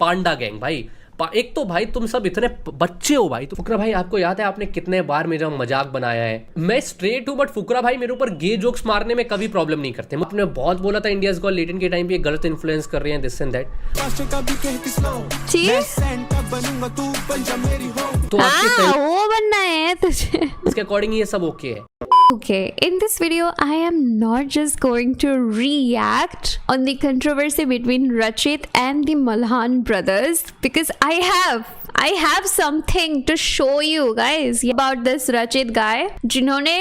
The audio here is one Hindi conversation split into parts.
पांडा गैंग भाई। एक तो भाई तुम सब इतने बच्चे हो भाई। तो फुकरा भाई आपको याद है आपने कितने बार मेरा मजाक बनाया है? मैं स्ट्रेट हूँ बट फुकरा भाई मेरे ऊपर गे जोक्स मारने में कभी प्रॉब्लम नहीं करते। आपने बहुत बोला था इंडियाज गॉट लेटेंट के टाइम पे गलत इन्फ्लुएंस कर रहे हैं दिस एंड दैट। तो आपके वो बनना है तुझे। इसके अकॉर्डिंग ये सब ओके है। Okay, in this video, I am not just going to react on the controversy between Rachit and the Malhan brothers because I have something to show you guys about this Rachit guy जिन्होंने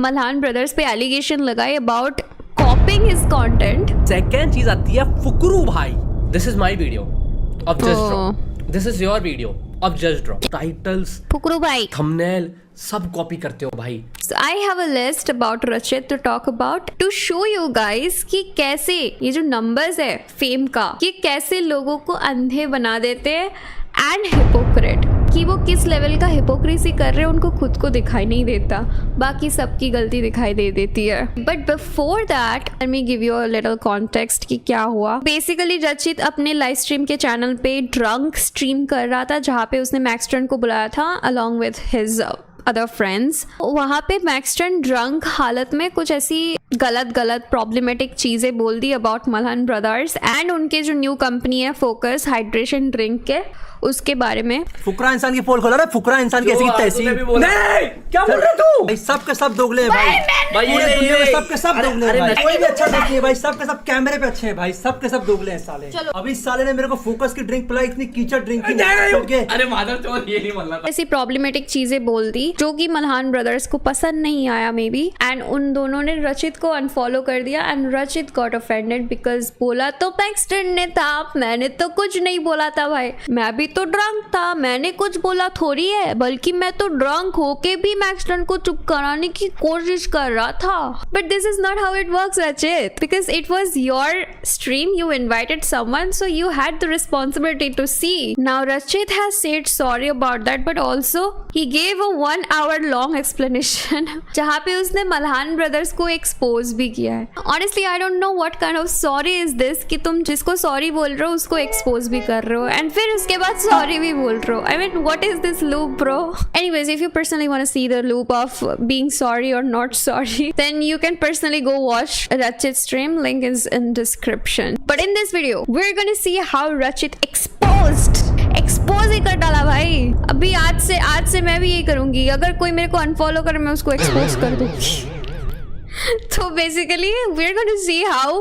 Malhan brothers पे allegation लगाए about copying his content. Second चीज आती है फुकरू भाई। दिस इज माई वीडियो अब just draw, this is your video अब जस्ट ड्रॉ। टाइटल्स, फुकरू भाई, थंबनेल सब कॉपी करते हो भाई। So I have a list about Rachit to talk about to show you guys कि कैसे ये जो numbers है फेम का कि कैसे लोगों को अंधे बना देते हैं एंड हिपोक्रेट, कि वो किस लेवल का हिपोक्रेसी कर रहे हैं उनको खुद को दिखाई नहीं देता, बाकी सबकी गलती दिखाई दे देती है। But before that let me give you a little context कि क्या हुआ। बेसिकली रचित अपने लाइव स्ट्रीम के चैनल पे ड्रंक स्ट्रीम कर रहा था जहाँ पे उसने मैक्सटर्न को बुलाया था along with his other friends. वहाँ पे मैक्सटर्न ड्रंक हालत में कुछ ऐसी गलत प्रॉब्लमेटिक चीज़ें बोल दी अबाउट मल्हान ब्रदर्स एंड उनके जो न्यू कंपनी है फोकस हाइड्रेशन ड्रिंक के, उसके बारे में। फुकरा इंसान की पोल खोला रहा है, फुकरा इंसान की ऐसी की तैसी। नहीं, क्या बोल रहे तू भाई? सब के सब दोगले हैं भाई, पूरे दुनिया में सब के सब दोगले हैं भाई। कोई भी अच्छा नहीं है भाई, सब के सब कैमरे पे अच्छे हैं भाई, सब के सब दोगले हैं साले। अभी इस साले ने मेरे को फोकस की ड्रिंक पिलाई, इतनी कीचड़ ड्रिंक की। अरे मादरचोद, ये नहीं बोलना था। ऐसी प्रॉब्लमेटिक चीजें बोल दी जो कि मल्हान ब्रदर्स को पसंद नहीं आया मे बी, एंड उन दोनों ने रचित को अनफॉलो कर दिया एंड रचित गॉट ऑफेंडेड बिकॉज बोला तो मैक्सटर्न ने था, मैंने तो कुछ नहीं बोला था भाई, मैं भी तो ड्रंक था, मैंने कुछ बोला थोड़ी है, बल्कि मैं तो ड्रंक होके भी मैक्सटर्न को चुप कराने की कोशिश कर रहा था। But this is not how it works Rachit, because it was your stream, you invited someone, so you had the responsibility to see. Now Rachit has said sorry about that, but also he gave a 1 hour long explanation जहाँ पे उसने मल्हान ब्रदर्स को एक्सपोज भी किया है। Honestly, I don't know what kind of sorry is this कि तुम जिसको सॉरी बोल रहे हो उसको एक्सपोज भी कर रहे हो एंड फिर उसके बाद सॉरी भी बोल रहे हो। I mean, what is this loop, bro? Anyways, if you personally want to see the loop of being sorry or not sorry, then you can personally go watch Rachit's stream. Link is in description. But in this video, we're gonna see how Rachit expose ही कर डाला भाई। अभी आज से मैं भी यही करूंगी, अगर कोई मेरे को अनफॉलो करे मैं उसको एक्सपोज कर दूंगी। तो basically we're going to see how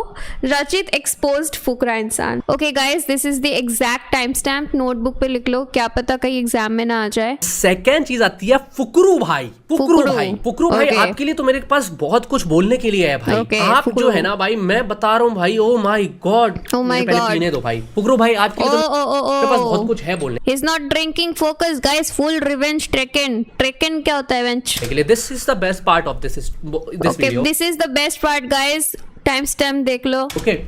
Rachit exposed फुकरा इंसान। Okay guys, this is the exact timestamp, notebook पे लिख लो, क्या पता कहीं एग्जाम में ना आ जाए। सेकेंड चीज आती है फुकरू भाई। फुकरू भाई Okay. आपके लिए तो मेरे पास बहुत कुछ बोलने के लिए है भाई। Okay, आप फुकरू। जो है ना भाई, मैं बता रहा हूँ भाई, oh my God, Oh my पहले God. पीने दो भाई। फुकरू भाई आपके लिए तो मेरे पास बहुत कुछ है बोलने He's not drinking, focus guys, full revenge Tekken क्या होता है बेंच? के लिए। This is the best part of this Okay, video. this is the best part guys, timestamp देख लो। ओके,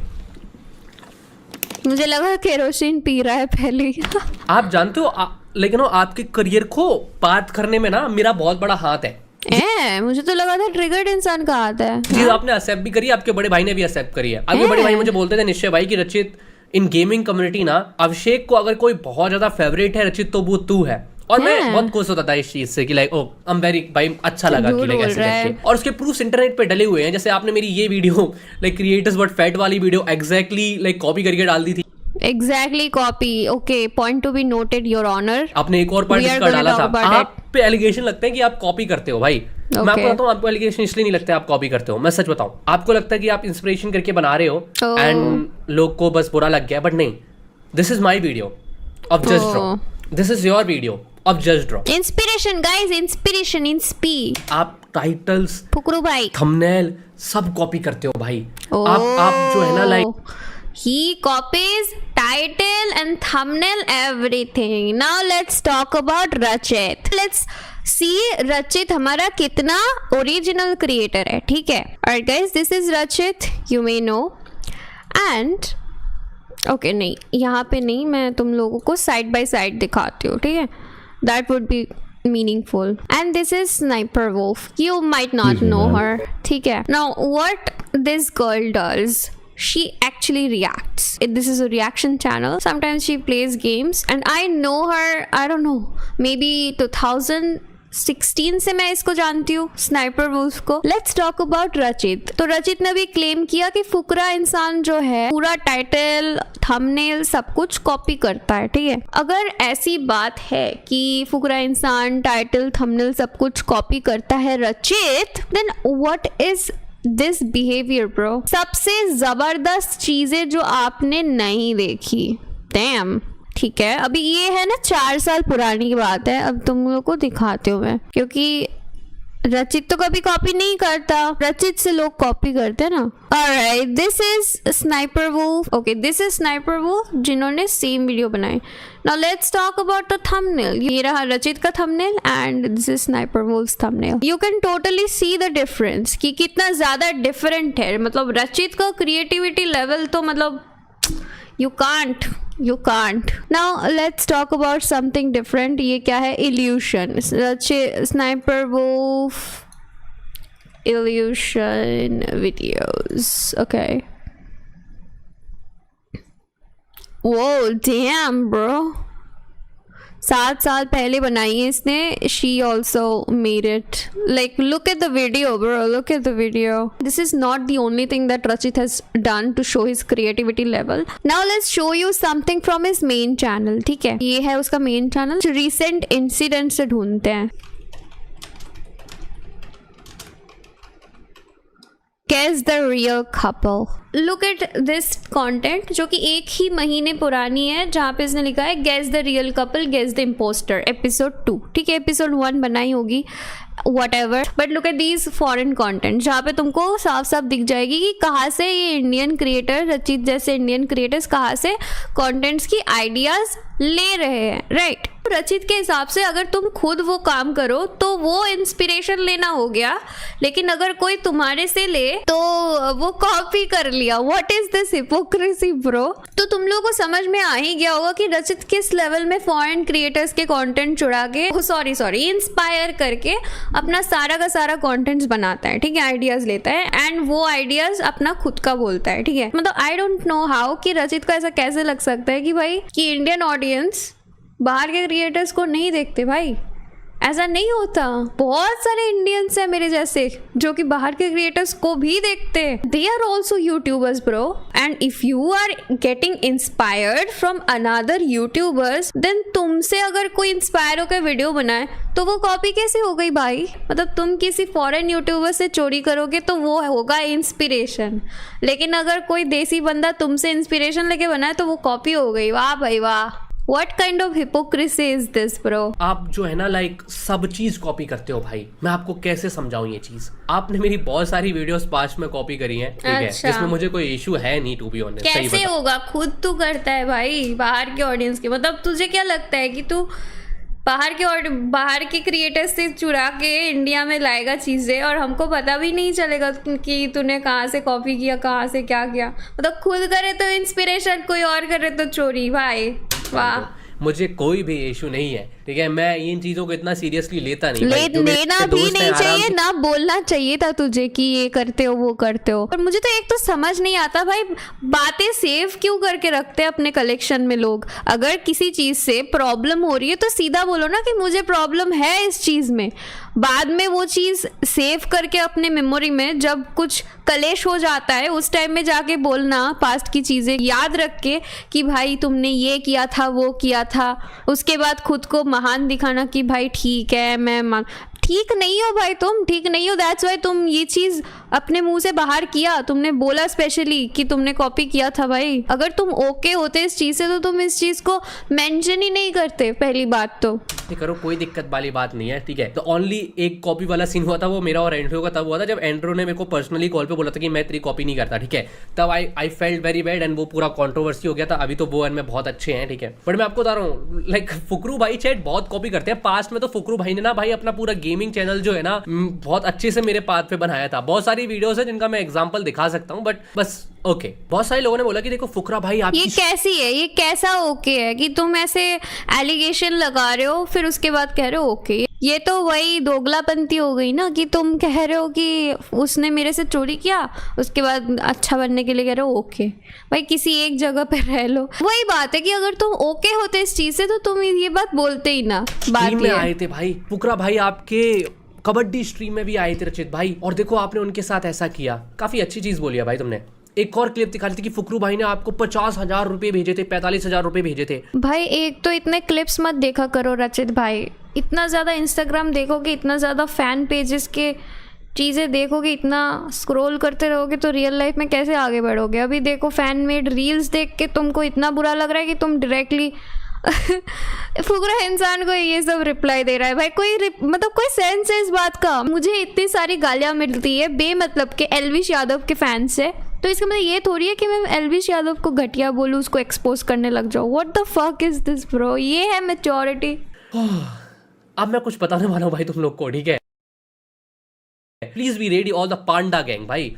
मुझे लगा केरोसिन पी रहा है पहले ही। आप जानते हो लेकिन आपके करियर को बात करने में ना मेरा बहुत बड़ा हाथ है। मुझे तो लगा था ट्रिगर्ड इंसान का हाथ है। जी आपने एक्सेप्ट भी करी, आपके बड़े भाई ने भी एक्सेप्ट करी है। आपके बड़े भाई मुझे बोलते थे निश्चय भाई कि रचित इन गेमिंग कम्युनिटी ना अभिषेक को अगर कोई बहुत ज्यादा फेवरेट है रचित तो वो तू है। और मैं बहुत खुश होता था इस चीज से कि like oh I am very भाई अच्छा लगा कि लाइक ऐसे करके। और उसके प्रूफ्स इंटरनेट पे डले हुए हैं, जैसे आपने मेरी ये video like creators but fat वाली वीडियो एग्जैक्टली लाइक कॉपी करके डाल दी थी। Exactly copy. Okay, point to be noted, Your Honor. आपने एक और पार्ट इसका डाला था, आप पे एलिगेशन लगते हैं कि आप कॉपी करते हो भाई। मैं आपको बताता हूँ, आपको एलिगेशन इसलिए नहीं लगता है आप कॉपी करते हो। मैं सच बताऊं, आपको लगता है कि आप इंस्पिरेशन करके बना रहे हो एंड लोग को बस बुरा लग गया, बट नहीं। दिस इज माई वीडियो अब just draw, this is your video अब just draw. Inspiration guys, inspiration, inspi. आप टाइटल्स, फुकरू भाई, थंबनेल सब कॉपी करते हो भाई। आप जो है ना like he copies title and thumbnail everything. Now let's talk about Rachit. Let's see Rachit हमारा कितना ओरिजिनल क्रिएटर है, ठीक है? Alright guys, this is Rachit, you may know. And okay, नहीं यहाँ पे नहीं, मैं तुम लोगों को साइड बाय साइड दिखाती हूँ, ठीक है? That would be meaningful. And this is Sniper Wolf. You might not know her, ठीक है? Now what this girl does, she actually reacts. This is a reaction channel. Sometimes she plays games and I know her, I don't know, maybe 2016 से मैं इसको जानती हूँ, स्नाइपर वुल्फ को. लेट्स टॉक अबाउट रचित. तो रचित ने भी क्लेम किया कि फुकरा इंसान जो है पूरा टाइटल, थंबनेल सब कुछ कॉपी करता है. ठीक है, अगर ऐसी बात है कि फुकरा इंसान टाइटल, थंबनेल सब कुछ कॉपी करता है Rachit, then what is this behaviour bro? सबसे जबरदस्त चीजें जो आपने नहीं देखी. डैम. ठीक है, अभी ये है ना 4 साल पुरानी बात है, अब तुम लोग को दिखाती हूँ मैं, क्योंकि रचित तो कभी कॉपी नहीं करता, रचित से लोग कॉपी करते हैं ना. Alright, this is Sniper Wolf. Okay, this is Sniper Wolf जिन्होंने सेम वीडियो बनाई. Now let's talk about the thumbnail. ये रहा रचित का thumbnail and this is Sniper Wolf thumbnail. You can totally see the difference कि कितना ज्यादा डिफरेंट है. मतलब रचित का क्रिएटिविटी लेवल तो मतलब you can't. Now let's talk about something different. ये क्या है? Illusion. Sniper Wolf illusion videos. Okay. Whoa, damn bro. 7 साल पहले बनाई है इसने. She also made it. Like, look at the video, bro. Look at the video. This is not the only thing that Rachit has done to show his creativity level. Now let's show you something from his main channel. ठीक है, ये है उसका main channel. Recent incident से ढूंढते हैं. Guess the real couple. Look at this content जो कि 1 ही महीने पुरानी है, जहाँ पे इसने लिखा है Guess the real couple, guess the imposter, episode 2. ठीक है, episode 1 बनाई होगी, whatever. But look at these foreign content जहाँ पे तुमको साफ साफ दिख जाएगी कि कहाँ से ये इंडियन क्रिएटर, रचित जैसे इंडियन क्रिएटर्स कहाँ से कंटेंट्स की आइडियाज ले रहे हैं. राइट, रचित के हिसाब से अगर तुम खुद वो काम करो तो वो इंस्पिरेशन लेना हो गया, लेकिन अगर कोई तुम्हारे से ले तो वो कॉपी कर लिया. What is this hypocrisy bro? तो तुम लोगों को समझ में आ ही गया होगा कि रचित किस लेवल में फॉरेन क्रिएटर्स के कंटेंट चुरा के, सॉरी इंस्पायर करके अपना सारा का सारा कंटेंट्स बनाता है. ठीक है, आइडियाज लेता है एंड वो आइडियाज अपना खुद का बोलता है. ठीक है, मतलब आई डोंट नो हाउ कि रचित को ऐसा कैसे लग सकता है कि भाई कि इंडियन ऑडियंस बाहर के क्रिएटर्स को नहीं देखते. भाई ऐसा नहीं होता. बहुत सारे इंडियंस हैं मेरे जैसे जो कि बाहर के क्रिएटर्स को भी देखते. They are also YouTubers bro. And if you are getting inspired from another YouTubers, then तुमसे अगर कोई इंस्पायर होकर वीडियो बनाए तो वो कॉपी कैसे हो गई भाई? मतलब तुम किसी फॉरेन यूट्यूबर से चोरी करोगे तो वो होगा इंस्पिरेशन, लेकिन अगर कोई देसी बंदा तुमसे इंस्पिरेशन लेके बनाए तो वो कॉपी हो गई. वाह भाई वाह. What kind of hypocrisy is this, bro? आप जो है ना लाइक सब चीज कॉपी करते हो भाई. मैं आपको कैसे समझाऊं ये चीज? आपने मेरी बहुत सारी वीडियोस पास्ट में कॉपी करी हैं, ठीक है, जिसमें मुझे कोई इशू है नहीं, टू बी ऑनेस्ट. कैसे होगा? खुद तू करता है भाई, बाहर के ऑडियंस के. मतलब तुझे क्या लगता है कि तू बाहर के क्रिएटर्स से चुरा के इंडिया में लाएगा चीजें और हमको पता भी नहीं चलेगा कि तूने कहाँ से कॉपी किया, कहाँ से क्या किया? मतलब खुद करे तो इंस्पिरेशन, कोई और करे तो चोरी. भाई वाह. मुझे कोई भी इशू नहीं है, ठीक है, मैं इन चीजों को इतना सीरियसली लेता नहीं. लेना भी नहीं चाहिए ना, बोलना चाहिए था तुझे कि ये करते हो वो करते हो. और मुझे तो एक तो समझ नहीं आता भाई, बातें सेव क्यों करके रखते हैं अपने कलेक्शन में लोग? अगर किसी चीज से प्रॉब्लम हो रही है तो सीधा बोलो ना कि मुझे प्रॉब्लम है इस चीज में. बाद में वो चीज सेव करके अपने मेमोरी में जब कुछ कलेश हो जाता है उस टाइम में जाके बोलना, पास्ट की चीजें याद रख के कि भाई तुमने ये किया था, वो किया था. उसके बाद खुद को महान दिखाना कि भाई ठीक है मैं ठीक नहीं हो भाई, तुम ठीक नहीं हो. दैट्स वाई तुम ये चीज अपने मुंह से बाहर किया, तुमने बोला स्पेशली कि तुमने कॉपी किया था. भाई अगर तुम ओके होते इस चीज से तो तुम इस चीज को मेंशन ही नहीं करते. पहली बात तो करो, कोई दिक्कत वाली बात नहीं है, ठीक है. तो ओनली एक कॉपी वाला सीन हुआ था, वो मेरा और एंड्रो का तब हुआ था जब एंड्रो ने मेरे को पर्सनली कॉल पे बोला था कि मैं तेरी कॉपी नहीं करता, ठीक है. तब I felt very bad and वो पूरा कंट्रोवर्सी हो गया था. अभी तो वो एंड में बहुत अच्छे हैं, ठीक है. बट मैं आपको बता रहा हूँ लाइक फुकरू भाई चैट बहुत कॉपी करते हैं. पास्ट में तो फुकरू भाई ने ना भाई अपना पूरा गेमिंग चैनल जो है ना बहुत अच्छे से मेरे पाथ पे बनाया था. बहुत सारी वीडियोस है जिनका मैं एग्जांपल दिखा सकता हूँ, बट बस ओके. बहुत सारे लोगों ने बोला कि देखो फुकरा भाई आप ये कैसी है, ये कैसा ओके है कि तुम ऐसे एलिगेशन लगा रहे हो फिर उसके बाद कह रहे हो ओके. ये तो वही दोगलापंती हो गई ना कि तुम कह रहे हो कि उसने मेरे से चोरी किया, उसके बाद अच्छा बनने के लिए कह रहे हो ओके। भाई किसी एक जगह पे रह लो। वही बात है कि अगर तुम ओके होते इस चीज से तो तुम ये बात बोलते ही ना। बात स्ट्रीम में ये आए थे भाई, फुकरा भाई आपके कबड्डी स्ट्रीम में भी आए थे रचित भाई, और देखो आपने उनके साथ ऐसा किया। काफी अच्छी चीज बोली है भाई तुमने। एक और क्लिप दिखा रही थी कि फुकरू भाई ने आपको 50,000 रुपए भेजे थे, 45,000 रुपए भेजे थे। भाई एक तो इतने क्लिप्स मत देखा करो रचित भाई, इतना ज़्यादा इंस्टाग्राम देखोगे, इतना ज़्यादा फैन पेजेस के चीज़ें देखोगे, इतना स्क्रॉल करते रहोगे तो रियल लाइफ में कैसे आगे बढ़ोगे। अभी देखो फैन मेड रील्स देख के तुमको इतना बुरा लग रहा है कि तुम डायरेक्टली फुकरा इंसान को ये सब रिप्लाई दे रहा है। भाई कोई मतलब कोई सेंस है इस बात का? मुझे इतनी सारी गालियाँ मिलती है बेमतलब के एलविश यादव के फैन से, तो इसका मतलब ये थोड़ी है कि मैं एलविश यादव को घटिया बोलूँ, उसको एक्सपोज करने लग जाऊँ। What the fuck is this bro? ये है मैच्योरिटी। अब मैं कुछ बताने वाला हूँ भाई तुम लोग को, ठीक है? Please be ready all the Panda gang भाई।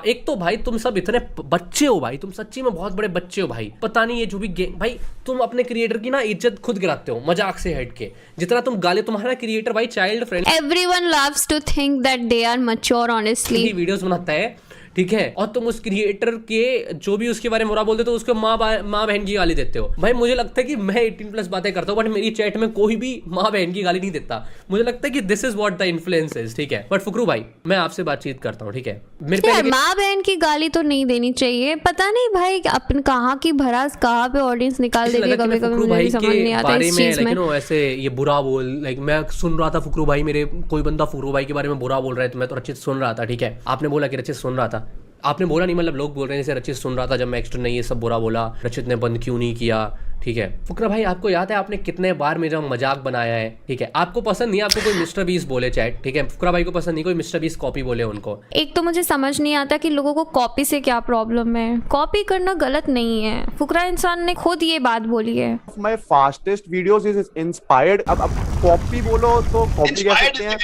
एक तो भाई तुम सब इतने बच्चे हो भाई, तुम सच्ची में बहुत बड़े बच्चे हो भाई। पता नहीं ये जो भी गैंग भाई, तुम अपने क्रिएटर की ना इज्जत खुद गिराते हो मजाक से हट के। जितना तुम गाले, तुम्हारा क्रिएटर भाई child friend, everyone loves to think that they are mature honestly, videos बनाता है, ठीक है? और तुम उस क्रिएटर के जो भी उसके बारे में बुरा बोलते तो उसको माँ बहन की गाली देते हो। भाई मुझे लगता है कि मैं 18+ बातें करता हूँ, बट मेरी चैट में कोई भी माँ बहन की गाली नहीं देता। मुझे लगता है कि this is what the influence is, ठीक है? बट फुकरू भाई मैं आपसे बातचीत करता हूँ, ठीक है? मेरे पे माँ बहन की गाली तो नहीं देनी चाहिए। पता नहीं भाई अपन कहाँ की भरास कहाँ पे ऑडियंस निकाल देती है, कभी कभी मुझे समझ नहीं आता इस चीज में। ऐसे ये बुरा बोल, लाइक मैं सुन रहा था फुकरू भाई, मेरे कोई बंदा फुकरू भाई के बारे में बुरा बोल रहा है तो मैं तो रचित सुन रहा था, ठीक है? आपने बोला कि रचित सुन रहा था, आपने बोला नहीं, मतलब लोग बोल रहे हैं जैसे रचित सुन रहा था जब मैं एक्स्ट्रा नहीं ये सब बुरा बोला, रचित ने बंद क्यों नहीं किया, ठीक है? फुकरा भाई आपको याद है आपने कितने बार मेरा मजाक बनाया है, ठीक है? आपको पसंद नहीं, आपको कोई मिस्टर बीस बोले चैट, ठीक है? फुकरा भाई को पसंद नहीं कोई मिस्टर बीस कॉपी बोले उनको। एक तो मुझे समझ नहीं आता कि लोगों को कॉपी से क्या प्रॉब्लम है। कॉपी करना गलत नहीं है, फुकरा इंसान ने खुद ये बात बोली है। My fastest videos is inspired. अब कॉपी बोलो तो कॉपी कह सकते हैं,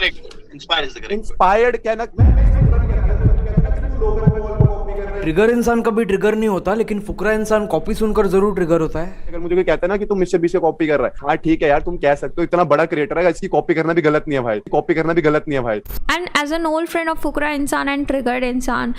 इंस्पायर्ड कहना। ट्रिगर इंसान कभी ट्रिगर नहीं होता, लेकिन फुकरा इंसान कॉपी सुनकर जरूर ट्रिगर होता है। अगर मुझे कोई कहता है ना कि तुम मिस्टर बीस से कॉपी कर रहा है, हाँ ठीक है यार तुम कह सकते हो, इतना बड़ा क्रिएटर है, इसकी कॉपी करना भी गलत नहीं है भाई, कॉपी करना भी गलत नहीं है भाई। And as an old friend of Fukra Insaan and triggered इंसान,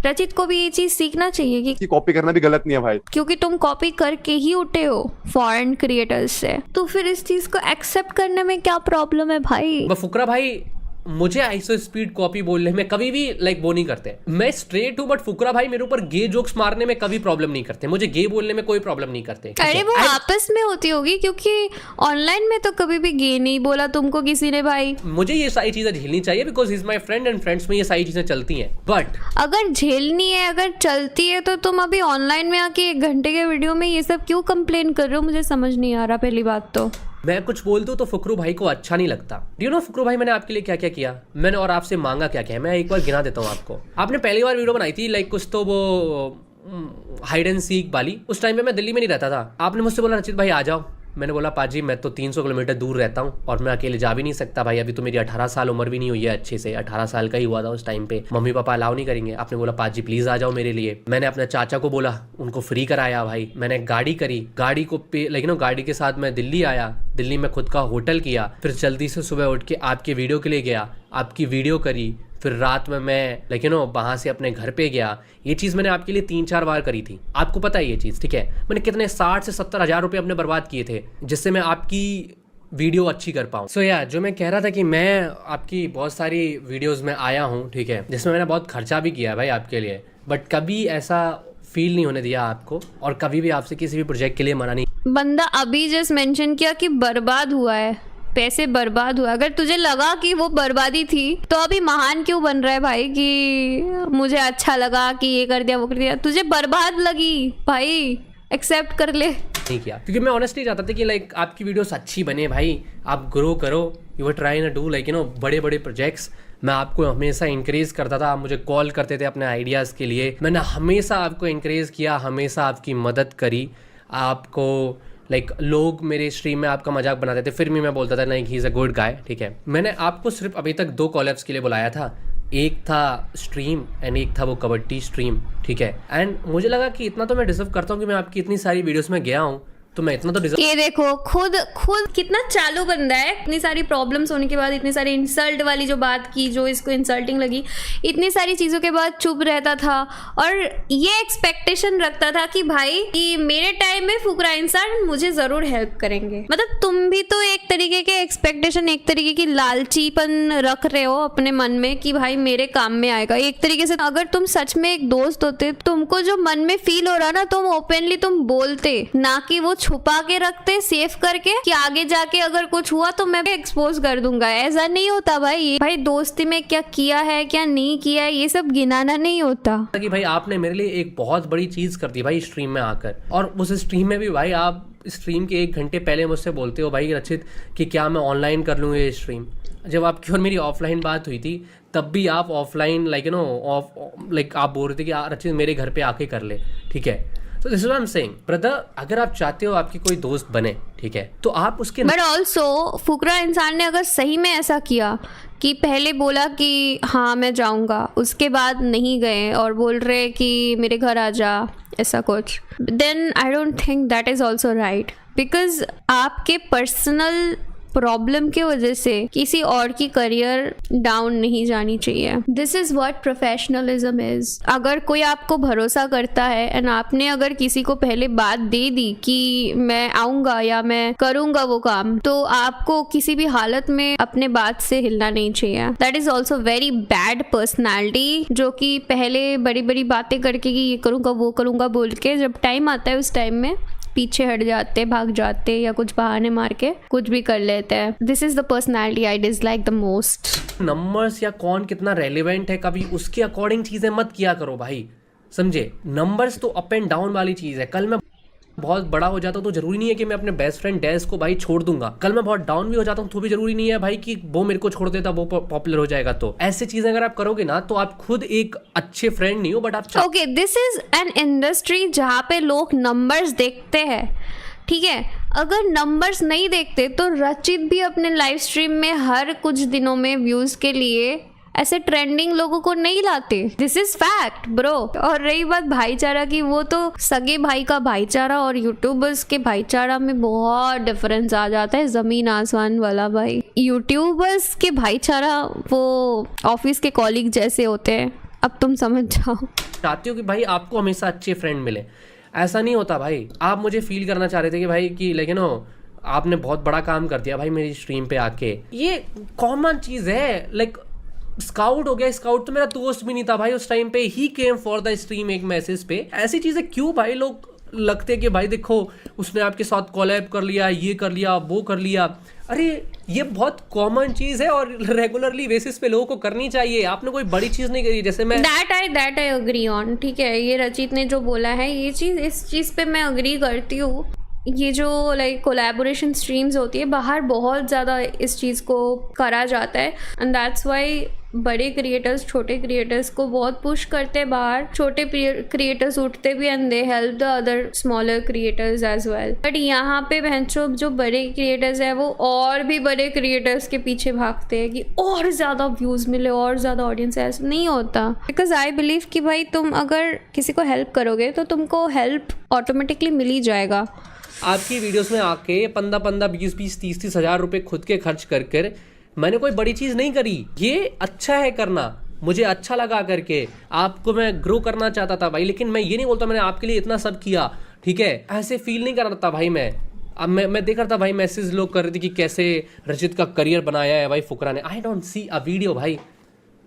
रचित को भी ये चीज सीखना चाहिए कि कॉपी करना भी गलत नहीं है भाई, क्योंकि तुम कॉपी करके ही उठे हो फॉरेन क्रिएटर्स से, तो फिर इस चीज को एक्सेप्ट करने में क्या प्रॉब्लम है भाई? फुकरा भाई मुझे आइसो स्पीड कॉपी बोलने में कभी भी लाइक वो नहीं करते। मैं स्ट्रेट हूँ, बट फुकरा भाई मेरे ऊपर गे जोक्स मारने में कभी प्रॉब्लम नहीं करते, मुझे गे बोलने में कोई प्रॉब्लम नहीं करते। अरे वो आपस में होती होगी, क्योंकि ऑनलाइन में तो कभी भी गे नहीं बोला तुमको किसी ने भाई। मुझे ये सारी चीजें झेलनी चाहिए because he is my friend and friends में ये सारी चीजें चलती हैं। बट अगर झेलनी है, अगर चलती है, तो तुम अभी ऑनलाइन में आके 1 घंटे के वीडियो में ये सब क्यों कंप्लेन कर रहे हो? मुझे समझ नहीं आ रहा पहली बात तो। मैं कुछ बोल दूं तो फुकरू भाई को अच्छा नहीं लगता। डू यू नो फुकरू भाई मैंने आपके लिए क्या क्या किया, मैंने और आपसे मांगा क्या क्या है? मैं एक बार गिना देता हूँ आपको। आपने पहली बार वीडियो बनाई थी लाइक कुछ तो वो हाइड एंड सीक वाली, उस टाइम पे मैं दिल्ली में नहीं रहता था। आपने मुझसे बोला रचित भाई आ जाओ। मैंने बोला पाजी मैं तो 300 किलोमीटर दूर रहता हूँ और मैं अकेले जा भी नहीं सकता भाई, अभी तो मेरी 18 साल उम्र भी नहीं हुई है अच्छे से, 18 साल का ही हुआ था उस टाइम पे, मम्मी पापा अलाउ नहीं करेंगे। आपने बोला पाजी प्लीज आ जाओ मेरे लिए। मैंने अपने चाचा को बोला, उनको फ्री कराया भाई। मैंने गाड़ी करी, गाड़ी को पे लेकिन गाड़ी के साथ मैं दिल्ली आया, दिल्ली में खुद का होटल किया, फिर जल्दी से सुबह उठ के आपके वीडियो के लिए गया, आपकी वीडियो करी, फिर रात में मैं लेकिन वहाँ से अपने घर पे गया। ये चीज़ मैंने आपके लिए 3-4 बार करी थी, आपको पता है ये चीज़, ठीक है? मैंने कितने 60 से 70 हज़ार रुपये अपने बर्बाद किए थे जिससे मैं आपकी वीडियो अच्छी कर पाऊँ। सो यार जो मैं कह रहा था कि मैं आपकी बहुत सारी वीडियोज़ में आया हूँ, ठीक है, जिसमें मैंने बहुत खर्चा भी किया भाई आपके लिए, बट कभी ऐसा फील नहीं होने दिया आपको और कभी भी आपसे किसी भी प्रोजेक्ट के लिए मना नहीं। बंदा अभी जस्ट मेंशन किया कि बर्बाद हुआ है, पैसे बर्बाद हुआ। अगर तुझे लगा कि वो बर्बादी थी तो अभी महान क्यों बन रहा है भाई कि मुझे अच्छा लगा कि ये कर दिया वो कर दिया? तुझे बर्बाद लगी भाई, एक्सेप्ट कर ले। नहीं किया क्योंकि मैं ऑनेस्टली चाहता था कि लाइक आपकी वीडियोस अच्छी बने भाई, आप ग्रो करो, यू वर ट्राई न डू लाइक यू नो बड़े बड़े प्रोजेक्ट्स। मैं आपको हमेशा इंकरेज करता था, आप मुझे कॉल करते थे अपने आइडियाज़ के लिए, मैंने हमेशा आपको इंकरेज किया, हमेशा आपकी मदद करी। आपको लाइक लोग मेरे स्ट्रीम में आपका मजाक बनाते थे, फिर भी मैं बोलता था नहीं he is a good guy, ठीक है? मैंने आपको सिर्फ अभी तक 2 कॉलअप्स के लिए बुलाया था, एक था स्ट्रीम एंड एक था वो कबड्डी स्ट्रीम, ठीक है? एंड मुझे लगा कि इतना तो मैं डिजर्व करता हूँ कि मैं आपकी इतनी सारी वीडियोस में गया हूँ, तो मैं इतना तो डिजर्व। ये देखो खुद कितना चालू बंदा है, इतनी सारी प्रॉब्लम्स होने के बाद, इतनी सारी इंसल्ट वाली जो बात की जो इसको इंसल्टिंग लगी, इतनी सारी चीज़ों के बाद चुप रहता था और ये एक्सपेक्टेशन रखता था कि भाई कि मेरे टाइम में फुकरा इंसान मुझे ज़रूर हेल्प करेंगे। मतलब तुम भी तो एक तरीके के एक्सपेक्टेशन, एक तरीके की लालचीपन रख रहे हो अपने मन में कि भाई मेरे काम में आएगा। एक तरीके से अगर तुम सच में एक दोस्त होते, तुमको जो मन में फील हो रहा ना, तुम ओपनली तुम बोलते, ना कि वो छुपा के रखते सेफ करके कि आगे जाके अगर कुछ हुआ तो मैं एक्सपोज कर दूंगा। ऐसा नहीं होता भाई। भाई दोस्ती में क्या किया है क्या नहीं किया है ये सब गिनाना नहीं होता। कि भाई आपने मेरे लिए एक बहुत बड़ी चीज कर दी भाई स्ट्रीम में आकर, और उस स्ट्रीम में भी भाई आप स्ट्रीम के 1 घंटे पहले मुझसे बोलते हो भाई रचित कि क्या मैं ऑनलाइन कर लूँ ये स्ट्रीम। जब आपकी और मेरी ऑफलाइन बात हुई थी तब भी आप ऑफलाइन लाइक आप बोल रहे थे कि रचित मेरे घर पे आके कर ले, ठीक है। तो this is what I am saying brother, अगर आप चाहते हो आपकी कोई दोस्त बने, ठीक है, तो आप उसके बट ऑल्सो फुकरा इंसान ने अगर सही में ऐसा किया कि पहले बोला कि हाँ मैं जाऊंगा, उसके बाद नहीं गए और बोल रहे कि मेरे घर आ जा, ऐसा कुछ, then I don't think that is also right. Because आपके पर्सनल प्रॉब्लम की वजह से किसी और की करियर डाउन नहीं जानी चाहिए। This is what professionalism is. अगर कोई आपको भरोसा करता है एंड आपने अगर किसी को पहले बात दे दी कि मैं आऊंगा या मैं करूंगा वो काम, तो आपको किसी भी हालत में अपने बात से हिलना नहीं चाहिए। That is also very bad personality, जो कि पहले बड़ी बड़ी बातें करके कि ये करूंगा वो करूंगा बोल के जब टाइम आता है उस टाइम में पीछे हट जाते, भाग जाते या कुछ बहाने मार के कुछ भी कर लेते हैं। This is the personality I dislike the most. Numbers या कौन कितना रेलिवेंट है कभी उसके अकॉर्डिंग चीजें मत किया करो भाई, समझे। नंबर्स तो अप एंड डाउन वाली चीज है। कल मैं बहुत बड़ा हो जाता हूँ तो जरूरी नहीं है कि मैं अपने बेस्ट फ्रेंड डैश को भाई छोड़ दूंगा। कल मैं बहुत डाउन भी हो जाता हूँ तो भी जरूरी नहीं है भाई कि वो मेरे को छोड़ देता, वो पॉपुलर हो जाएगा। तो ऐसी चीजें अगर आप करोगे ना तो आप खुद एक अच्छे फ्रेंड नहीं हो, बट आप okay, this is an industry जहाँ पे लोग नंबर्स देखते हैं, ठीक है। अगर नंबर्स नहीं देखते तो रचित भी अपने लाइव स्ट्रीम में हर कुछ दिनों में व्यूज के लिए ऐसे ट्रेंडिंग लोगों को नहीं लाते। This is fact bro. और रही बात भाईचारा की, वो तो सगे भाई का भाईचारा और यूट्यूबर्स के भाईचारा में बहुत डिफरेंस आ जाता है, जमीन आसमान वाला भाई। यूट्यूबर्स के भाईचारा वो ऑफिस के कॉलीग जैसे होते हैं, अब तुम समझ जाओ। चाहती हो कि भाई आपको हमेशा अच्छे फ्रेंड मिले, ऐसा नहीं होता भाई। आप मुझे फील करना चाह रहे थे कि भाई कि लेकिन आपने बहुत बड़ा काम कर दिया भाई मेरी स्ट्रीम पे आके, ये कॉमन चीज है। लाइक स्काउट हो गया, स्काउट तो मेरा दोस्त भी नहीं था भाई उस टाइम पे, ही केम फॉर द स्ट्रीम एक मैसेज पे। ऐसी चीजें क्यों भाई लोग लगते कि भाई देखो उसने आपके साथ कोलैब कर लिया, ये कर लिया, वो कर लिया। अरे ये बहुत कॉमन चीज है और रेगुलरली बेसिस पे लोगों को करनी चाहिए। आपने कोई बड़ी चीज नहीं करी, जैसे मैं दैट आई अग्री ऑन, ठीक है। ये रचित ने जो बोला है ये चीज, इस चीज पे मैं अग्री करती हूँ। ये जो लाइक कोलैबोरेशन स्ट्रीम्स होती है बाहर बहुत ज़्यादा इस चीज़ को करा जाता है, एंड दैट्स वाई बड़े क्रिएटर्स छोटे क्रिएटर्स को बहुत पुश करते हैं बाहर। छोटे क्रिएटर्स उठते भी and they help the other smaller creators as well. But यहाँ पे भैंचो जो बड़े क्रिएटर्स हैं वो और भी बड़े क्रिएटर्स के पीछे भागते हैं कि और ज़्यादा व्यूज़ मिले, और ज़्यादा ऑडियंस। ऐसा नहीं होता, बिकॉज आई बिलीव कि भाई तुम अगर किसी को हेल्प करोगे तो तुमको हेल्प ऑटोमेटिकली मिल ही जाएगा। आपकी वीडियोस में आके 15-15, 20-20, 30-30 हज़ार रुपए खुद के खर्च कर मैंने कोई बड़ी चीज़ नहीं करी। ये अच्छा है करना, मुझे अच्छा लगा करके, आपको मैं ग्रो करना चाहता था भाई। लेकिन मैं ये नहीं बोलता मैंने आपके लिए इतना सब किया, ठीक है, ऐसे फील नहीं कर रहा था भाई मैं। अब मैं देख रहा था भाई मैसेज लोग कर रहे थे कि कैसे रचित का करियर बनाया है भाई फुकरा ने। I don't see a video भाई।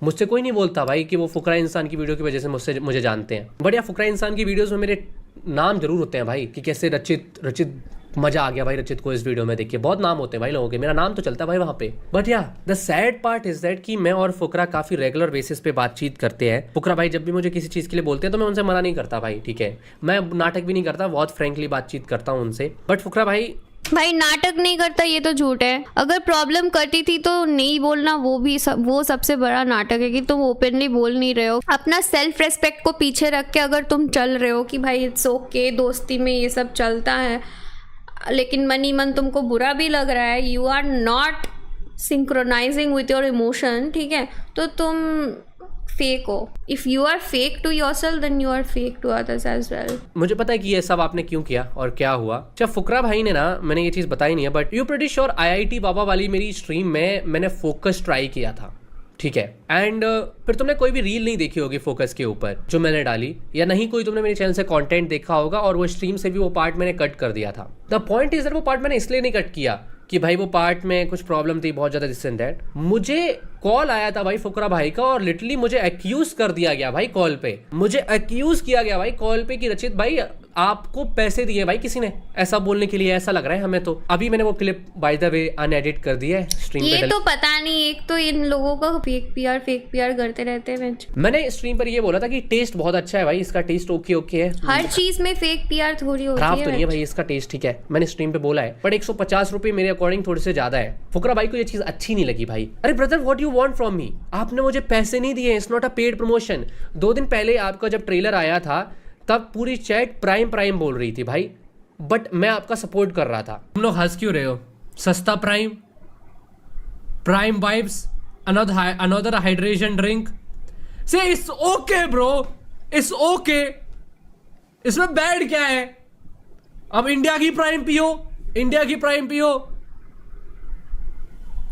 मुझसे कोई नहीं बोलता भाई कि वो फुकरा इंसान की वीडियो की वजह से मुझे जानते हैं। बढ़िया फुकरा इंसान की वीडियोस में मेरे नाम जरूर होते हैं भाई कि कैसे रचित मजा आ गया भाई रचित को इस वीडियो में देखिए। बहुत नाम होते हैं भाई लोगों के, मेरा नाम तो चलता है भाई वहाँ पे। बट या the sad part is that कि मैं और फुकरा काफी रेगुलर बेसिस पे बातचीत करते हैं। फुकरा भाई जब भी मुझे किसी चीज के लिए बोलते हैं तो मैं उनसे मना नहीं करता भाई, ठीक है। मैं नाटक भी नहीं करता, बहुत फ्रेंकली बातचीत करता हूँ उनसे। बट फुकरा भाई नाटक नहीं करता ये तो झूठ है। अगर प्रॉब्लम करती थी तो नहीं बोलना, वो सबसे बड़ा नाटक है कि तुम ओपनली बोल नहीं रहे हो। अपना सेल्फ रेस्पेक्ट को पीछे रख के अगर तुम चल रहे हो कि भाई इट्स ओके, दोस्ती में ये सब चलता है, लेकिन मन ही मन तुमको बुरा भी लग रहा है, you are not synchronising with your emotion, ठीक है, तो तुम फेक हो. If you are fake to yourself then you are fake to others as well. मुझे पता है कि ये सब आपने क्यों किया और क्या हुआ. जब फुकरा भाई ने ना, मैंने ये चीज बताई नहीं है, but you pretty sure IIT बाबा वाली मेरी स्ट्रीम में मैंने फोकस ट्राई किया था, ठीक है. एंड फिर तुमने कोई भी रील नहीं देखी होगी फोकस के ऊपर जो मैंने डाली, या नहीं कोई तुमने मेरे चैनल से कंटेंट देखा होगा, और वो स्ट्रीम से भी वो पार्ट मैंने कट कर दिया था. द पॉइंट इज दैट वो पार्ट मैंने इसलिए नहीं कट किया कि भाई वो पार्ट में कुछ प्रॉब्लम थी बहुत ज्यादा, दिस एंड दैट. मुझे कॉल आया था भाई फुकरा भाई का, और लिटरली मुझे एक्यूज कर दिया गया भाई कॉल पे. मुझे एक्यूज किया गया भाई कॉल पे कि रचित भाई आपको पैसे दिए भाई किसी ने ऐसा बोलने के लिए, ऐसा लग रहा है हमें. तो अभी मैंने वो क्लिप बाय द वे अनएडिट कर दिया है स्ट्रीम पे. ये तो पता नहीं, एक तो इन लोगों का फेक पीआर करते रहते हैं. मैंने स्ट्रीम पर ये बोला था कि टेस्ट बहुत अच्छा है भाई, इसका टेस्ट ओके है. हर चीज में फेक पीआर थोड़ी होती है. खराब तो नहीं है भाई इसका टेस्ट, ठीक है, मैंने स्ट्रीम पे बोला है, बट 150 रुपए मेरे अकॉर्डिंग थोड़े से ज्यादा है. फुकरा भाई को ये चीज अच्छी नहीं लगी भाई. अरे brother what you want from me, आपने मुझे पैसे नहीं दिए, it's not a paid promotion. 2 दिन पहले आपका जब ट्रेलर आया था तब पूरी चैट प्राइम बोल रही थी भाई, बट मैं आपका सपोर्ट कर रहा था. तुम लोग हंस क्यों रहे हो? सस्ता prime vibes, another hydration drink. Say it's okay bro, it's okay, इसमें बैड क्या है? अब इंडिया की प्राइम पियो.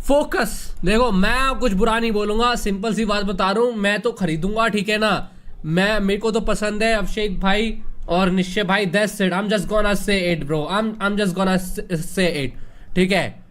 फोकस देखो, मैं कुछ बुरा नहीं बोलूंगा, सिंपल सी बात बता रहा हूं, मैं तो खरीदूंगा, ठीक है ना. मेरे को तो पसंद है अभिषेक भाई और निश्चय भाई. That's it, I am just gonna say it bro, I am just gonna say it, ठीक है.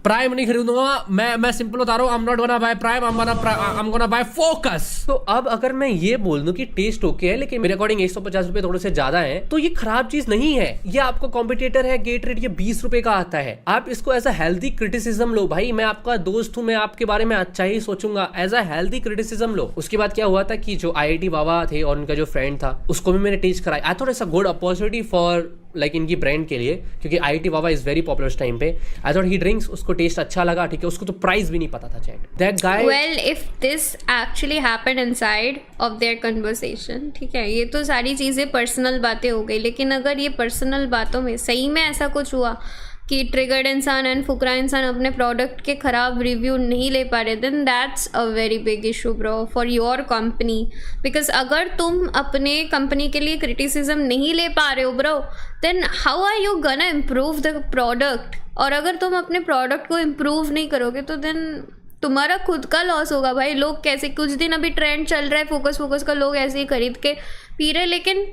प्राइम नहीं खरीदूंगा मैं सिंपल बता रहा हूँ. I am not gonna by prime, I am gonna buy focus. तो अब अगर मैं ये बोल दूं कि टेस्ट ओके है लेकिन मेरे अकॉर्डिंग 150 रुपए थोड़े से ज्यादा है, तो ये खराब चीज नहीं है. ये आपका कॉम्पिटिटर है गेटरेट, ये 20 रुपए का आता है. आप इसको एज अ हेल्दी क्रिटिसिज्म लो भाई. मैं आपका दोस्त हूं, मैं आपके बारे में अच्छा ही सोचूंगा. एज अ हेल्दी क्रिटिसिज्म लो. उसके बाद क्या हुआ था कि जो IIT बाबा थे और उनका जो फ्रेंड था उसको भी मैंने टेस्ट कराया. I thought it's a good opportunity for like इनकी ब्रांड के लिए, क्योंकि IIT Baba is very popular उस टाइम पे. आई थॉट ही ड्रिंक्स, उसको टेस्ट अच्छा लगा, ठीक है. उसको तो प्राइस भी नहीं पता था chat. That guy, well if this actually happened inside of their conversation, ठीक है, ये तो सारी चीज़ें पर्सनल बातें हो गई. लेकिन अगर ये पर्सनल बातों में सही में ऐसा कुछ हुआ कि ट्रिगर्ड इंसान एंड फुकरा इंसान अपने प्रोडक्ट के खराब रिव्यू नहीं ले पा रहे, then that's a very big issue bro for your company. Because अगर तुम अपने कंपनी के लिए क्रिटिसिज्म नहीं ले पा रहे हो bro, then how are you gonna improve the product. और अगर तुम अपने प्रोडक्ट को इम्प्रूव नहीं करोगे तो देन तुम्हारा खुद का लॉस होगा भाई. लोग कैसे, कुछ दिन अभी ट्रेंड चल रहा है फोकस का, लोग ऐसे ही खरीद के पी रहे, लेकिन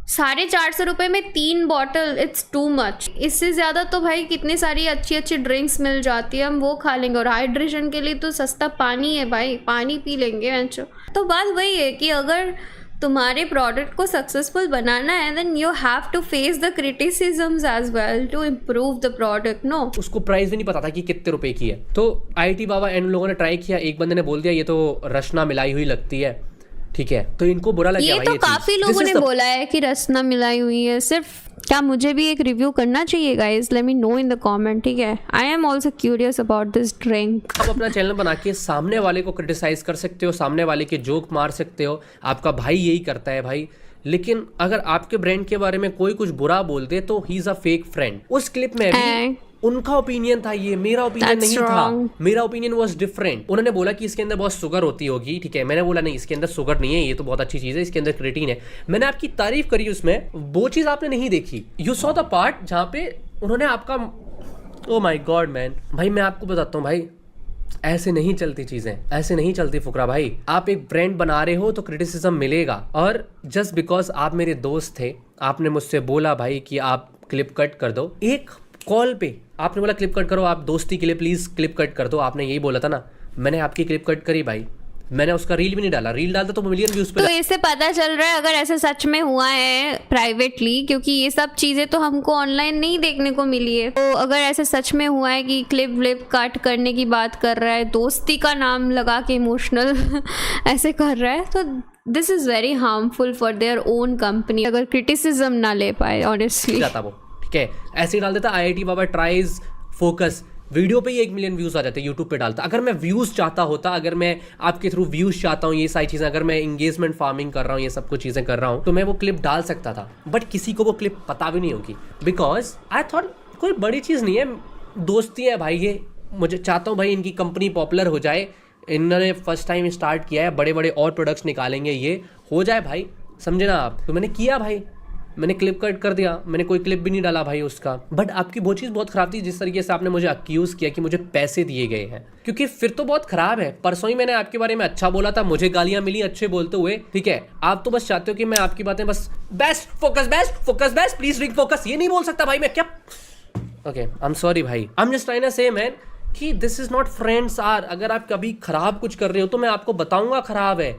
450 रुपये में 3 बॉटल, इट्स टू मच. इससे ज़्यादा तो भाई कितनी सारी अच्छी ड्रिंक्स मिल जाती है, हम वो खा लेंगे. और हाइड्रेशन के लिए तो सस्ता पानी है भाई, पानी पी लेंगे. तो बात वही है कि अगर तुम्हारे प्रोडक्ट को सक्सेसफुल बनाना है then you have to face the criticisms as well to improve the product. No, उसको प्राइस भी नहीं पता था कि कितने रुपए की है. तो IIT बाबा एंड लोगों ने ट्राई किया, एक बंदे ने बोल दिया ये तो रसना मिलाई हुई लगती है, ठीक है, तो इनको बुरा लग गया. ये तो काफी लोगों ने बोला है कि रसना मिलाई हुई है. सिर्फ क्या मुझे भी एक रिव्यू करना चाहिए guys? Let me know in the comment, ठीक है. I am also curious about this drink. आप अपना चैनल बना के सामने वाले को क्रिटिसाइज कर सकते हो, सामने वाले के जोक मार सकते हो. आपका भाई यही करता है भाई. लेकिन अगर आपके ब्रांड के बारे में कोई कुछ बुरा बोल दे तो he is a fake friend. उस क्लिप में भी उनका ओपिनियन था ये, मेरा ओपिनियन नहीं था. मेरा ओपिनियन वाज डिफरेंट. उन्होंने बोला कि इसके अंदर बहुत शुगर होती होगी, ठीक है. मैंने बोला नहीं, इसके अंदर शुगर नहीं है, ये तो बहुत अच्छी चीज है, इसके अंदर क्रिएटिन है. मैंने आपकी तारीफ करी उसमें, वो चीज आपने नहीं देखी. यू सॉ द पार्ट जहाँ पे उन्होंने आपका, ओ माय गॉड मैन. भाई मैं आपको बताता हूँ भाई, ऐसे नहीं चलती चीजें, ऐसे नहीं चलती फुकरा भाई. आप एक ब्रांड बना रहे हो तो क्रिटिसिज्म मिलेगा. और जस्ट बिकॉज आप मेरे दोस्त थे, आपने मुझसे बोला भाई कि आप क्लिप कट कर दो. एक कॉल पे आपने बोला क्लिप कट करो, आप दोस्ती के लिए प्लीज क्लिप कट कर दो. आपने यही बोला था ना. मैंने आपकी क्लिप कट करी भाई. मैंने उसका रील भी नहीं डाला. रील डालता तो मिलियन व्यूज पे. तो इससे पता चल रहा है अगर ऐसे सच में हुआ है प्राइवेटली, क्योंकि ये सब चीजें तो हमको ऑनलाइन नहीं देखने को मिली है. तो अगर ऐसे सच में हुआ है कि क्लिप व्लिप कट करने की बात कर रहा है, दोस्ती का नाम लगा के इमोशनल ऐसे कर रहा है, तो this is very harmful for their own company. अगर क्रिटिसिज्म ना ले पाए ऑनेस्टली जाता वो, ठीक है, ऐसे ही डाल देता IIT बाबा ट्राइज फोकस, वीडियो पे ही 1 मिलियन व्यूज आ जाते, यूट्यूब पे डालता. अगर मैं व्यूज चाहता होता, अगर मैं आपके थ्रू व्यूज चाहता हूँ, ये सारी चीजें, अगर मैं एंगेजमेंट फार्मिंग कर रहा हूँ, ये सब कुछ चीजें कर रहा हूँ, तो मैं वो क्लिप डाल सकता था. बट किसी को वो क्लिप पता भी नहीं होगी, बिकॉज आई थॉट कोई बड़ी चीज नहीं है, दोस्ती है भाई. ये मुझे चाहता हूँ भाई इनकी कंपनी पॉपुलर हो जाए, इन्होंने फर्स्ट टाइम स्टार्ट किया है, बड़े बड़े और प्रोडक्ट्स निकालेंगे, ये हो जाए भाई, समझे ना आप। तो मैंने किया भाई, मैंने क्लिप कट कर दिया, मैंने कोई क्लिप भी नहीं डाला भाई उसका। बट आपकी वो चीज़ बहुत खराब थी जिस तरीके से आपने मुझे अक्यूज किया कि मुझे पैसे दिए गए हैं, क्योंकि फिर तो बहुत खराब है। परसों ही मैंने आपके बारे में अच्छा बोला था, मुझे गालियां मिली अच्छे बोलते हुए, ठीक है। आप तो बस चाहते हो कि मैं आपकी बातें बस best focus please ring focus, ये नहीं बोल सकता भाई मैं, क्या। ओके आई एम सॉरी भाई, I am just trying to say man कि this is not friends are. अगर आप कभी खराब कुछ कर रहे हो तो मैं आपको बताऊंगा खराब है,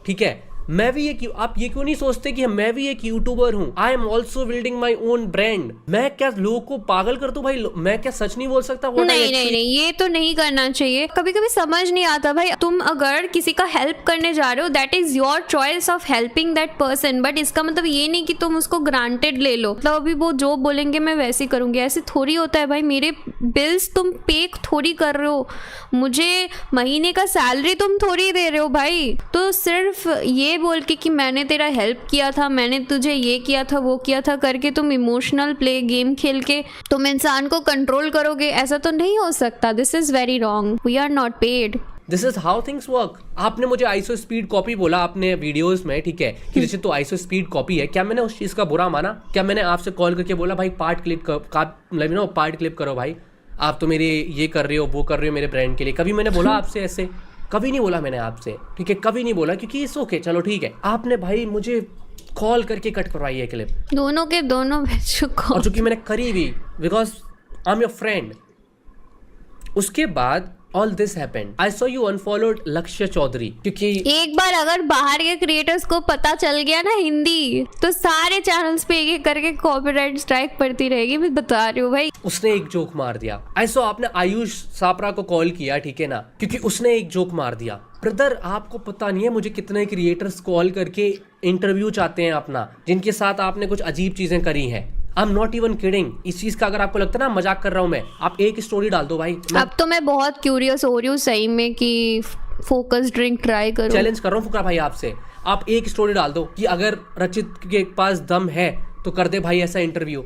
ठीक है। मैं भी एक, आप ये क्यों नहीं सोचते कि मैं भी एक यूट्यूबर हूँ। I am also building my own brand. मैं क्या लोगों को पागल कर दूं भाई, मैं क्या सच नहीं बोल सकता? नहीं, ये तो नहीं करना चाहिए। कभी कभी समझ नहीं आता भाई, तुम अगर किसी का हेल्प करने जा रहे हो, that is your choice of helping that person, but इसका मतलब ये नहीं कि तुम उसको ग्रांटेड ले लो, मतलब अभी वो जो बोलेंगे मैं वैसे करूंगी, ऐसे थोड़ी होता है भाई। मेरे बिल्स तुम पे थोड़ी कर रहे हो, मुझे महीने का सैलरी तुम थोड़ी दे रहे हो भाई। तो सिर्फ ये बोल के कि मैंने तेरा हेल्प किया था, मैंने तुझे ये किया था वो किया था करके तुम इमोशनल प्ले गेम खेल के तुम इंसान को कंट्रोल करोगे, ऐसा तो नहीं हो सकता। This is very wrong, we are not paid. This is how things work. आपने मुझे आईसो स्पीड कॉपी बोला आपने वीडियोस में, ठीक है, कि जैसे तो आईसो स्पीड कॉपी है। क्या मैंने उस चीज का बुरा माना? क्या मैंने आपसे कॉल करके बोला भाई पार्ट क्लिप करो भाई, आप तो मेरे ये कर रहे हो वो कर रहे हो मेरे ब्रांड के लिए? कभी मैंने बोला आपसे ऐसे? कभी नहीं बोला मैंने आपसे, ठीक है, कभी नहीं बोला, क्योंकि इट्स ओके, चलो ठीक है। आपने भाई मुझे कॉल करके कट करवाई है क्लिप, दोनों के दोनों और जो कि मैंने करी भी because I am your friend. उसके बाद all this happened, I saw you unfollowed लक्ष्य चौधरी, क्योंकि एक बार अगर बाहर के क्रिएटर्स को पता चल गया ना हिंदी, तो सारे चैनल्स पे एक करके कॉपीराइट स्ट्राइक पड़ती रहेगी, मैं बता रही हूँ भाई। उसने एक जोक मार दिया। आई सॉ आपने आयुष सापरा को कॉल किया, ठीक है ना, क्योंकि उसने एक जोक मार दिया। ब्रदर आपको पता नहीं है मुझे कितने क्रिएटर्स कॉल करके इंटरव्यू चाहते हैं अपना, जिनके साथ आपने कुछ अजीब चीजें करी हैं। I am not even kidding. इस चीज का अगर आपको लगता है ना मजाक कर रहा हूं मैं, आप एक स्टोरी डाल दो भाई। अब तो मैं बहुत क्यूरियस हो रही हूँ सही में कि फोकस ड्रिंक ट्राई करो। चैलेंज कर रहा हूँ फुकरा भाई आपसे, आप एक स्टोरी डाल दो कि अगर रचित के पास दम है तो कर दे भाई ऐसा इंटरव्यू।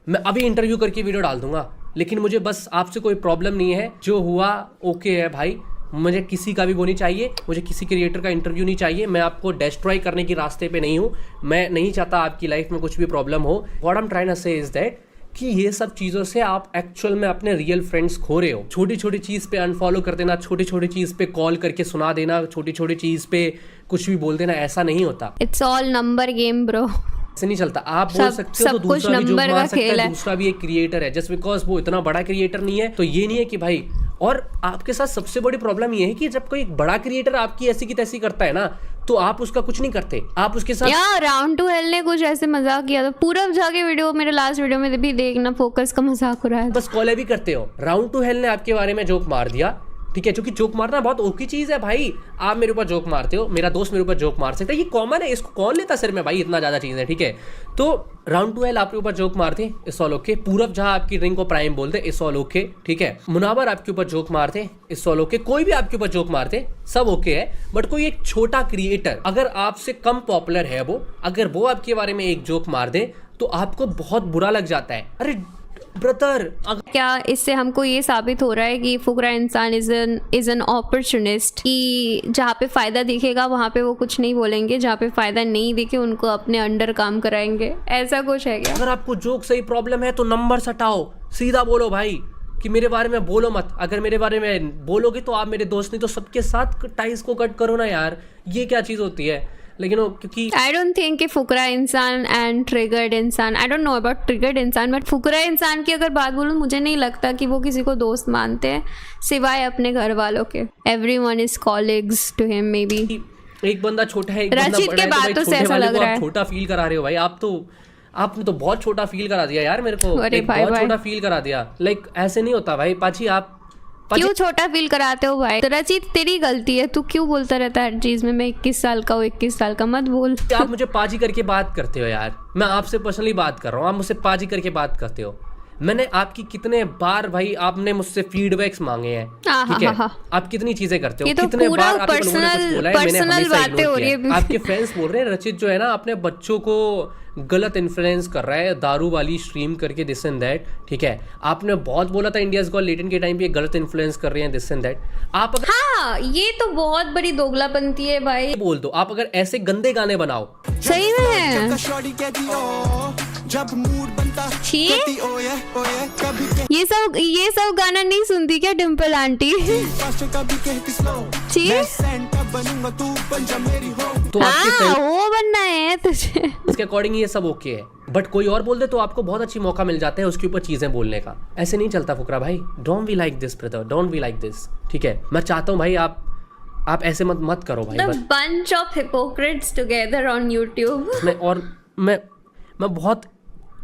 मैं अभी इंटरव्यू करके वीडियो डाल दूंगा, लेकिन मुझे बस आपसे कोई प्रॉब्लम नहीं है। जो हुआ ओके है भाई, मुझे किसी का भी वो नहीं चाहिए, मुझे किसी क्रिएटर का इंटरव्यू नहीं चाहिए। मैं आपको डिस्ट्रॉय करने की रास्ते पे नहीं हूँ, मैं नहीं चाहता आपकी लाइफ में कुछ भी प्रॉब्लम हो। What I am trying to say is that कि ये सब चीज़ों से आप एक्चुअल में अपने रियल फ्रेंड्स खो रहे हो। छोटी छोटी चीज़ पे अनफॉलो कर देना, छोटी छोटी चीज़ पे कॉल करके सुना देना, छोटी छोटी चीज़ पे कुछ भी बोल देना, ऐसा नहीं होता। It's all number game bro, ऐसे नहीं चलता। आप बोल सकते हो तो दूसरा भी जोक मार सकता है, दूसरा भी एक क्रिएटर है। जस्ट बिकॉज वो इतना बड़ा क्रिएटर नहीं है तो ये नहीं है कि भाई। और आपके साथ सबसे बड़ी प्रॉब्लम ये है कि जब कोई बड़ा क्रिएटर आपकी ऐसी की तैसी करता है ना, तो आप उसका कुछ नहीं करते, आप उसके साथ। यार राउंड टू हेल ने कुछ ऐसे मजाक किया था, पूरा जाके वीडियो मेरे लास्ट वीडियो में भी देखना, फोकस का मजाक हो रहा है। बस कॉल भी करते हो। राउंड टू हेल ने आपके बारे में जोक मार दिया, ठीक है, क्योंकि जोक मारना बहुत ओकी चीज है भाई। आप मेरे ऊपर जोक मारते हो, मेरा दोस्त मेरे ऊपर जोक मार सकता है, ये कॉमन है, इसको कौन लेता सिर में भाई, इतना ज्यादा चीज है, ठीक है। तो राउंड टू हेल आपके ऊपर जोक मारते, इट्स ऑल ओके। पूरब जहां आपकी रिंग को प्राइम बोलते, इट्स ऑल ओके, ठीक है। मुनावर आपके ऊपर जोक मारते, इट्स ऑल ओके। कोई भी आपके ऊपर जोक मारते, सब ओके है। बट कोई एक छोटा क्रिएटर अगर आपसे कम पॉपुलर है, वो अगर वो आपके बारे में एक जोक मार दे तो आपको बहुत बुरा लग जाता है। अरे ब्रदर, क्या इससे हमको ये साबित हो रहा है कि फुकरा इंसान इज एन अपॉर्चुनिस्ट, कि जहाँ पे फायदा दिखेगा वहाँ पे वो कुछ नहीं बोलेंगे, जहाँ पे फायदा नहीं दिखे उनको अपने अंडर काम कराएंगे, ऐसा कुछ है क्या? अगर आपको जोक से ही प्रॉब्लम है तो नंबर हटाओ, सीधा बोलो भाई कि मेरे बारे में बोलो मत। अगर मेरे बारे में बोलोगे तो आप मेरे दोस्त नहीं तो सबके साथ टाइज को कट करो ना यार, ये क्या चीज होती है। लेकिन क्योंकि आई डोंट थिंक कि फुकरा इंसान एंड ट्रिगर्ड इंसान, I don't know about triggered इंसान, बट फुकरा इंसान की अगर बात बोलूँ, मुझे नहीं लगता कि वो किसी को दोस्त मानते हैं सिवाय अपने घर वालों के। Everyone is colleagues to him maybe. एक बंदा छोटा है, एक बंदा रचित बड़ा के है, बाद तो ऐसा लग रहा है छोटा फील करा रहे हो भाई। आपने तो बहुत छोटा फील करा दिया यार मेरे को, बहुत छोटा फील करा दिया। लाइक ऐसे नहीं होता भाई। पाची आप क्यों छोटा फील कराते हो भाई? तो रचित तेरी गलती है, तू क्यों बोलता रहता है हर चीज में मैं 21 साल का हूँ, 21 साल का मत बोल। आप मुझे पाजी करके बात करते हो यार, मैं आपसे पर्सनली बात कर रहा हूँ, आप मुझसे पाजी करके बात करते हो। मैंने आपकी कितने बार भाई, आपने मुझसे फीडबैक्स मांगे हैं, ठीक है, आप कितनी चीजें करते हो, कितने बार आपके लोगों ने कुछ बोला है, मैंने हमेशा इग्नोर किया। आपके फैंस बोल रहे हैं रचित जो है ना अपने बच्चों को गलत इन्फ्लुएंस कर रहा है, दारू वाली स्ट्रीम करके, दिस एंड दैट, ठीक है। आपने बहुत बोला था इंडियाज गॉट लेटेंट के टाइम पे गलत इन्फ्लुएंस कर रहे हैं, दिस एंड दैट। आप अगर हाँ, ये तो बहुत बड़ी दोगलापंती है भाई। बोल दो आप, अगर ऐसे गंदे गाने बनाओ। सही में छी? ये सब गाना नहीं सुनती क्या डिम्पल आंटी? छी? तो आपके वो बनना है तुझे। इसके अकॉर्डिंग ये सब ओके है, बट कोई और बोल दे तो आपको बहुत अच्छी मौका मिल जाता है उसके ऊपर चीजें बोलने का। ऐसे नहीं चलता फुकरा भाई। Don't be like this brother, don't be like this. ठीक है, मैं चाहता हूँ भाई आप ऐसे मत करो भाई। The bunch of hypocrites together on YouTube.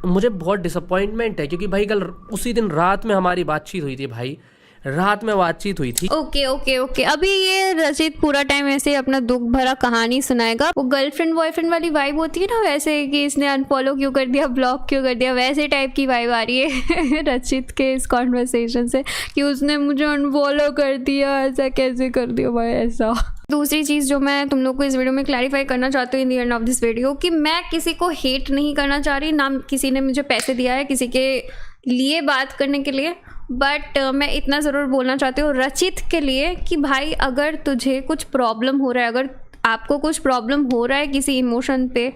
मुझे बहुत डिसअपॉइंटमेंट है, क्योंकि भाई कल उसी दिन रात में हमारी बातचीत हुई थी भाई, रात में बातचीत हुई थी। ओके अभी ये रचित पूरा टाइम ऐसे अपना दुख भरा कहानी सुनाएगा। वो गर्लफ्रेंड बॉयफ्रेंड वाली वाइब होती है ना, वैसे कि इसने अनफॉलो क्यों कर दिया, ब्लॉक क्यों कर दिया, वैसे टाइप की वाइब आ रही है रचित के इस कॉन्वर्सेशन से कि उसने मुझे अनफॉलो कर दिया, ऐसा कैसे कर दिया भाई ऐसा। दूसरी चीज़ जो मैं तुम लोग को इस वीडियो में क्लैरिफाई करना चाहती हूँ in the end of this video, कि मैं किसी को हेट नहीं करना चाह रही, ना किसी ने मुझे पैसे दिया है किसी के लिए बात करने के लिए, बट मैं इतना ज़रूर बोलना चाहती हूँ रचित के लिए कि भाई अगर तुझे कुछ प्रॉब्लम हो रहा है, अगर आपको कुछ प्रॉब्लम हो रहा है किसी इमोशन पे,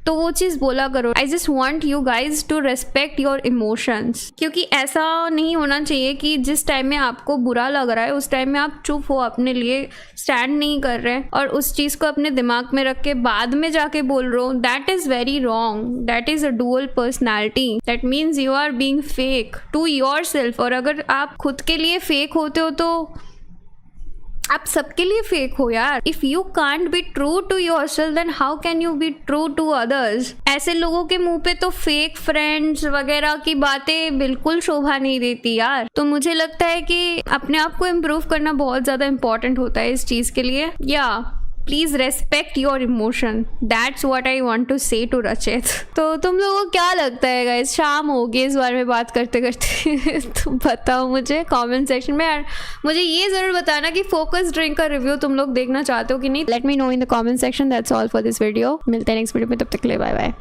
तो वो चीज़ बोला करो। I just want you guys to respect your emotions, क्योंकि ऐसा नहीं होना चाहिए कि जिस टाइम में आपको बुरा लग रहा है उस टाइम में आप चुप हो, अपने लिए स्टैंड नहीं कर रहे और उस चीज़ को अपने दिमाग में रख के बाद में जाके बोल रहे हो। That is very wrong, that is a dual personality, that means you are being fake to yourself. और अगर आप खुद के लिए फेक होते हो तो आप सबके लिए फेक हो यार। If you can't be true to yourself then how can you be true to others. ऐसे लोगों के मुंह पे तो फेक फ्रेंड्स वगैरह की बातें बिल्कुल शोभा नहीं देती यार। तो मुझे लगता है कि अपने आप को इम्प्रूव करना बहुत ज़्यादा इंपॉर्टेंट होता है इस चीज़ के लिए। या please respect your emotion, that's what I want to say to Rachit. तो तुम लोगों को क्या लगता है गाइस, शाम होगी इस बारे में बात करते करते तो बताओ मुझे कमेंट सेक्शन में। यार मुझे ये ज़रूर बताना कि फोकस ड्रिंक का रिव्यू तुम लोग देखना चाहते हो कि नहीं। Let me know in the comment section. That's all for this video. मिलते हैं नेक्स्ट वीडियो में, तब तक के लिए बाय बाय।